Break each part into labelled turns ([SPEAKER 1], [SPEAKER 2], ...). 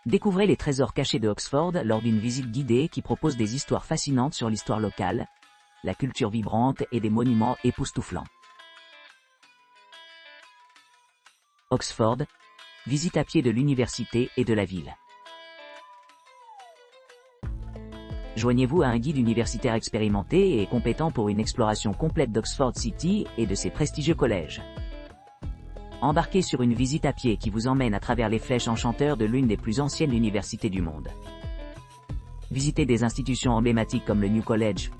[SPEAKER 1] Découvrez les trésors cachés de Oxford lors d'une visite guidée qui propose des histoires fascinantes sur l'histoire locale, la culture vibrante et des monuments époustouflants. Oxford, visite à pied de l'université et de la ville. Joignez-vous à un guide universitaire expérimenté et compétent pour une exploration complète d'Oxford City et de ses prestigieux collèges. Embarquez sur une visite à pied qui vous emmène à travers les flèches enchanteurs de l'une des plus anciennes universités du monde. Visitez des institutions emblématiques comme le New College,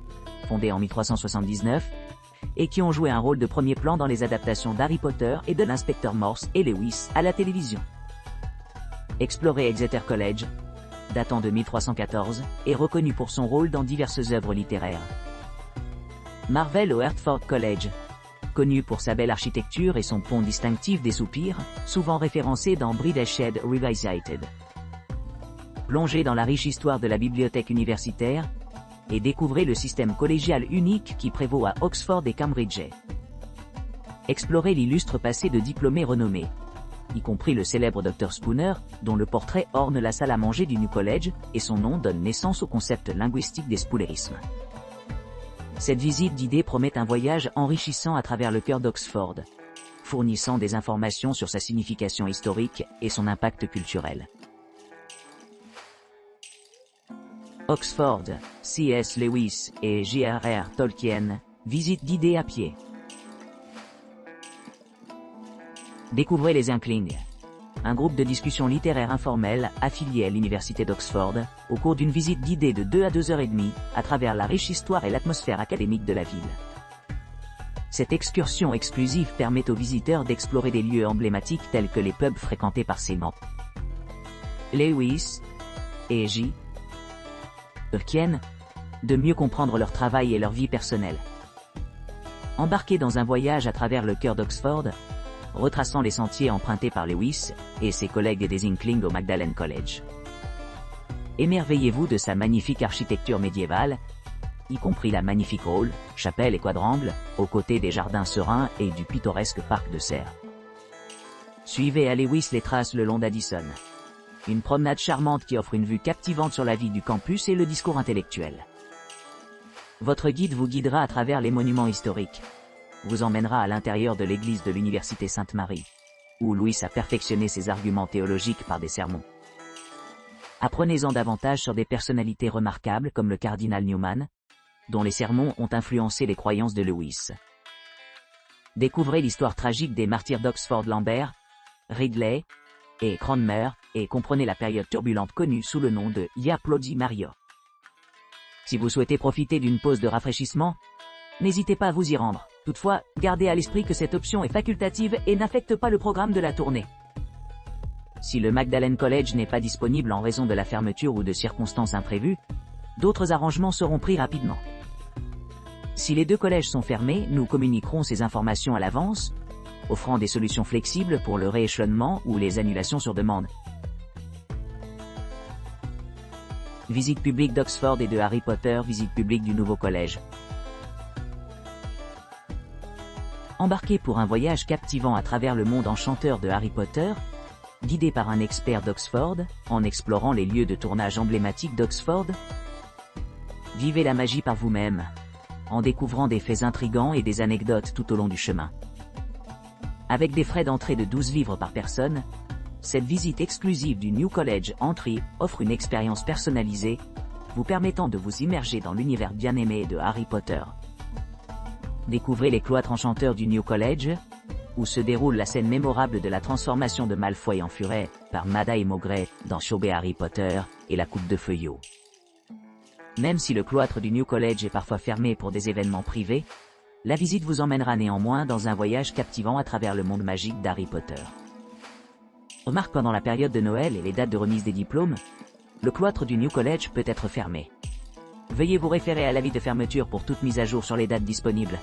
[SPEAKER 1] fondé en 1379, et qui ont joué un rôle de premier plan dans les adaptations d'Harry Potter et de l'inspecteur Morse et Lewis à la télévision. Explorez Exeter College, datant de 1314, et reconnu pour son rôle dans diverses œuvres littéraires. Marvel au Hertford College, connu pour sa belle architecture et son pont distinctif des soupirs, souvent référencé dans Brideshead Revisited. Plongez dans la riche histoire de la bibliothèque universitaire, et découvrez le système collégial unique qui prévaut à Oxford et Cambridge. Explorez l'illustre passé de diplômés renommés, y compris le célèbre Dr Spooner, dont le portrait orne la salle à manger du New College, et son nom donne naissance au concept linguistique des spoolerismes. Cette visite guidée promet un voyage enrichissant à travers le cœur d'Oxford, fournissant des informations sur sa signification historique et son impact culturel. Oxford, C.S. Lewis et J.R.R. Tolkien, visite guidée à pied. Découvrez les Inklings, un groupe de discussion littéraire informel affilié à l'université d'Oxford, au cours d'une visite guidée de 2 à 2h30 à travers la riche histoire et l'atmosphère académique de la ville. Cette excursion exclusive permet aux visiteurs d'explorer des lieux emblématiques tels que les pubs fréquentés par ses membres. Lewis et J. Tolkien, de mieux comprendre leur travail et leur vie personnelle. Embarquez dans un voyage à travers le cœur d'Oxford, retraçant les sentiers empruntés par Lewis et ses collègues des Inklings au Magdalen College. Émerveillez-vous de sa magnifique architecture médiévale, y compris la magnifique hall, chapelle et quadrangle, aux côtés des jardins sereins et du pittoresque parc de serre. Suivez à Lewis les traces le long d'Addison. Une promenade charmante qui offre une vue captivante sur la vie du campus et le discours intellectuel. Votre guide vous guidera à travers les monuments historiques, vous emmènera à l'intérieur de l'église de l'université Sainte-Marie, où Louis a perfectionné ses arguments théologiques par des sermons. Apprenez-en davantage sur des personnalités remarquables comme le cardinal Newman, dont les sermons ont influencé les croyances de Lewis. Découvrez l'histoire tragique des martyrs d'Oxford Lambert, Ridley et Cranmer, et comprenez la période turbulente connue sous le nom de Bloody Mary. Si vous souhaitez profiter d'une pause de rafraîchissement, n'hésitez pas à vous y rendre. Toutefois, gardez à l'esprit que cette option est facultative et n'affecte pas le programme de la tournée. Si le Magdalen College n'est pas disponible en raison de la fermeture ou de circonstances imprévues, d'autres arrangements seront pris rapidement. Si les 2 collèges sont fermés, nous communiquerons ces informations à l'avance, offrant des solutions flexibles pour le rééchelonnement ou les annulations sur demande. Visite publique d'Oxford et de Harry Potter, visite publique du nouveau collège. Embarquez pour un voyage captivant à travers le monde enchanteur de Harry Potter, guidé par un expert d'Oxford, en explorant les lieux de tournage emblématiques d'Oxford. Vivez la magie par vous-même, en découvrant des faits intrigants et des anecdotes tout au long du chemin. Avec des frais d'entrée de 12 livres par personne, cette visite exclusive du New College Entry offre une expérience personnalisée, vous permettant de vous immerger dans l'univers bien-aimé de Harry Potter. Découvrez les cloîtres enchanteurs du New College, où se déroule la scène mémorable de la transformation de Malfoy en furet par Mada et Maugrey dans Chobé Harry Potter et la Coupe de Feuillot. Même si le cloître du New College est parfois fermé pour des événements privés, la visite vous emmènera néanmoins dans un voyage captivant à travers le monde magique d'Harry Potter. Remarque, pendant la période de Noël et les dates de remise des diplômes, le cloître du New College peut être fermé. Veuillez vous référer à l'avis de fermeture pour toute mise à jour sur les dates disponibles.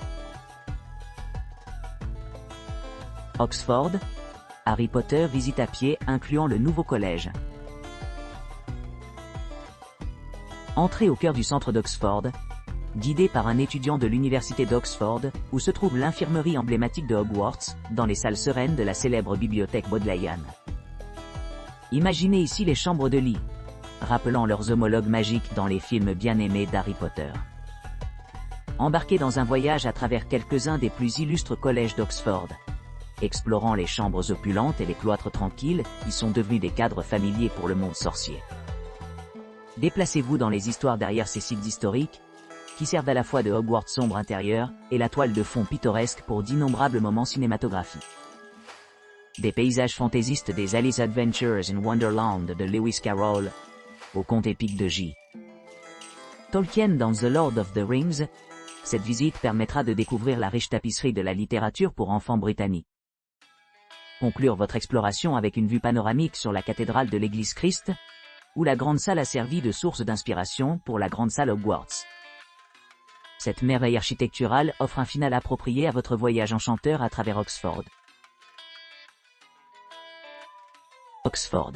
[SPEAKER 1] Oxford, Harry Potter visite à pied incluant le nouveau collège. Entrez au cœur du centre d'Oxford, guidé par un étudiant de l'université d'Oxford, où se trouve l'infirmerie emblématique de Hogwarts, dans les salles sereines de la célèbre bibliothèque Bodleian. Imaginez ici les chambres de lit, rappelant leurs homologues magiques dans les films bien aimés d'Harry Potter. Embarquez dans un voyage à travers quelques-uns des plus illustres collèges d'Oxford, explorant les chambres opulentes et les cloîtres tranquilles qui sont devenus des cadres familiers pour le monde sorcier. Déplacez-vous dans les histoires derrière ces sites historiques, qui servent à la fois de Hogwarts sombre intérieur et la toile de fond pittoresque pour d'innombrables moments cinématographiques. Des paysages fantaisistes des Alice Adventures in Wonderland de Lewis Carroll, aux contes épiques de J. Tolkien dans The Lord of the Rings, cette visite permettra de découvrir la riche tapisserie de la littérature pour enfants britanniques. Conclure votre exploration avec une vue panoramique sur la cathédrale de l'Église Christ, où la grande salle a servi de source d'inspiration pour la grande salle Hogwarts. Cette merveille architecturale offre un final approprié à votre voyage enchanteur à travers Oxford. Oxford.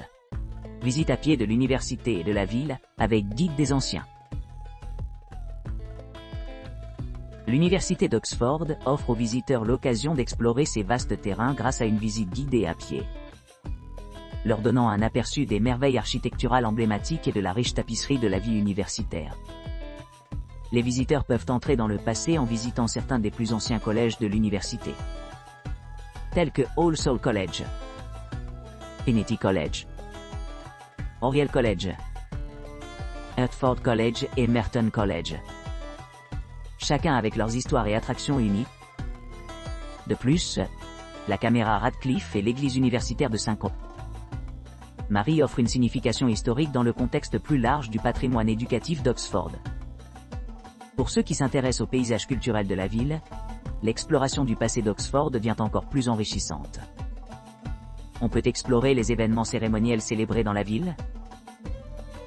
[SPEAKER 1] Visite à pied de l'université et de la ville, avec guide des anciens. L'université d'Oxford offre aux visiteurs l'occasion d'explorer ces vastes terrains grâce à une visite guidée à pied, leur donnant un aperçu des merveilles architecturales emblématiques et de la riche tapisserie de la vie universitaire. Les visiteurs peuvent entrer dans le passé en visitant certains des plus anciens collèges de l'université, tels que All Souls College, Trinity College, Oriel College, Hertford College et Merton College, chacun avec leurs histoires et attractions uniques. De plus, la caméra Radcliffe et l'église universitaire de Saint-Marie offrent une signification historique dans le contexte plus large du patrimoine éducatif d'Oxford. Pour ceux qui s'intéressent au paysage culturel de la ville, l'exploration du passé d'Oxford devient encore plus enrichissante. On peut explorer les événements cérémoniels célébrés dans la ville,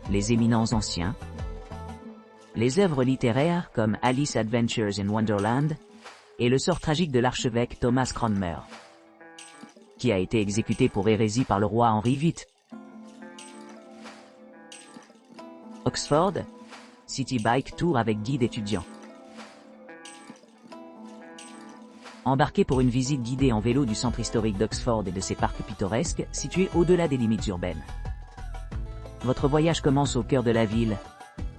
[SPEAKER 1] les éminents anciens, les œuvres littéraires comme Alice Adventures in Wonderland, et le sort tragique de l'archevêque Thomas Cranmer, qui a été exécuté pour hérésie par le roi Henri VIII. Oxford, City Bike Tour avec guide étudiant. Embarquez pour une visite guidée en vélo du centre historique d'Oxford et de ses parcs pittoresques, situés au-delà des limites urbaines. Votre voyage commence au cœur de la ville,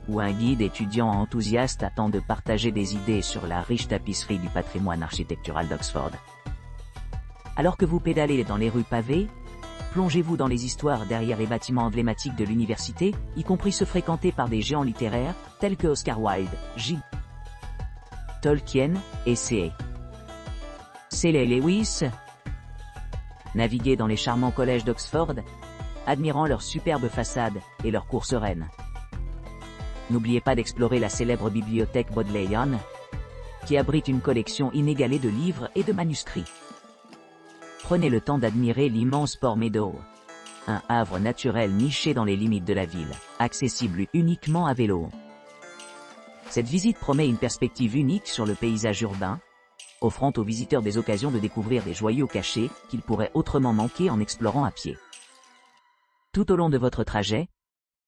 [SPEAKER 1] où un guide étudiant enthousiaste attend de partager des idées sur la riche tapisserie du patrimoine architectural d'Oxford. Alors que vous pédalez dans les rues pavées, plongez-vous dans les histoires derrière les bâtiments emblématiques de l'université, y compris ceux fréquentés par des géants littéraires, tels que Oscar Wilde, J. Tolkien, et C.S. Lewis. Naviguez dans les charmants collèges d'Oxford, admirant leurs superbes façades et leurs cours sereines. N'oubliez pas d'explorer la célèbre bibliothèque Bodleian, qui abrite une collection inégalée de livres et de manuscrits. Prenez le temps d'admirer l'immense Port Meadow, un havre naturel niché dans les limites de la ville, accessible uniquement à vélo. Cette visite promet une perspective unique sur le paysage urbain, offrant aux visiteurs des occasions de découvrir des joyaux cachés qu'ils pourraient autrement manquer en explorant à pied. Tout au long de votre trajet,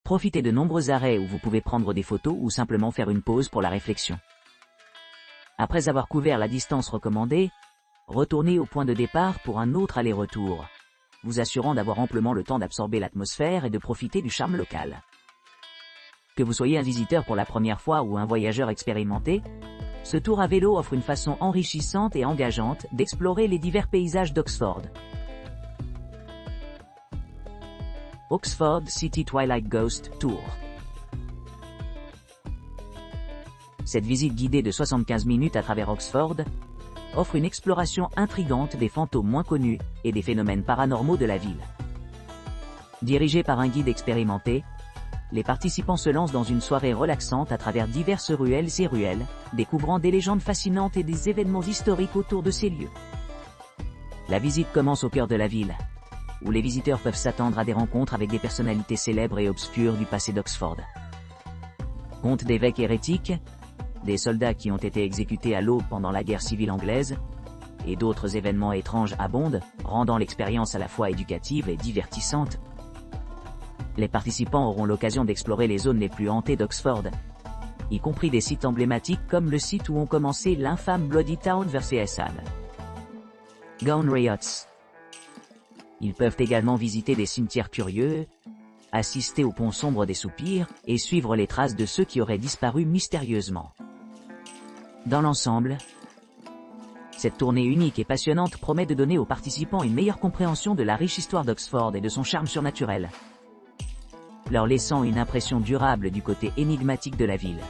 [SPEAKER 1] profitez de nombreux arrêts où vous pouvez prendre des photos ou simplement faire une pause pour la réflexion. Après avoir couvert la distance recommandée, retournez au point de départ pour un autre aller-retour, vous assurant d'avoir amplement le temps d'absorber l'atmosphère et de profiter du charme local. Que vous soyez un visiteur pour la première fois ou un voyageur expérimenté, ce tour à vélo offre une façon enrichissante et engageante d'explorer les divers paysages d'Oxford. Oxford City Twilight Ghost Tour. Cette visite guidée de 75 minutes à travers Oxford offre une exploration intrigante des fantômes moins connus et des phénomènes paranormaux de la ville. Dirigés par un guide expérimenté, les participants se lancent dans une soirée relaxante à travers diverses ruelles et ruelles, découvrant des légendes fascinantes et des événements historiques autour de ces lieux. La visite commence au cœur de la ville, où les visiteurs peuvent s'attendre à des rencontres avec des personnalités célèbres et obscures du passé d'Oxford. Contes d'évêques hérétiques, des soldats qui ont été exécutés à l'aube pendant la guerre civile anglaise, et d'autres événements étranges abondent, rendant l'expérience à la fois éducative et divertissante. Les participants auront l'occasion d'explorer les zones les plus hantées d'Oxford, y compris des sites emblématiques comme le site où ont commencé l'infâme Bloody Town vs. Hall. Gone Riots. Ils peuvent également visiter des cimetières curieux, assister au pont sombre des soupirs, et suivre les traces de ceux qui auraient disparu mystérieusement. Dans l'ensemble, cette tournée unique et passionnante promet de donner aux participants une meilleure compréhension de la riche histoire d'Oxford et de son charme surnaturel, leur laissant une impression durable du côté énigmatique de la ville.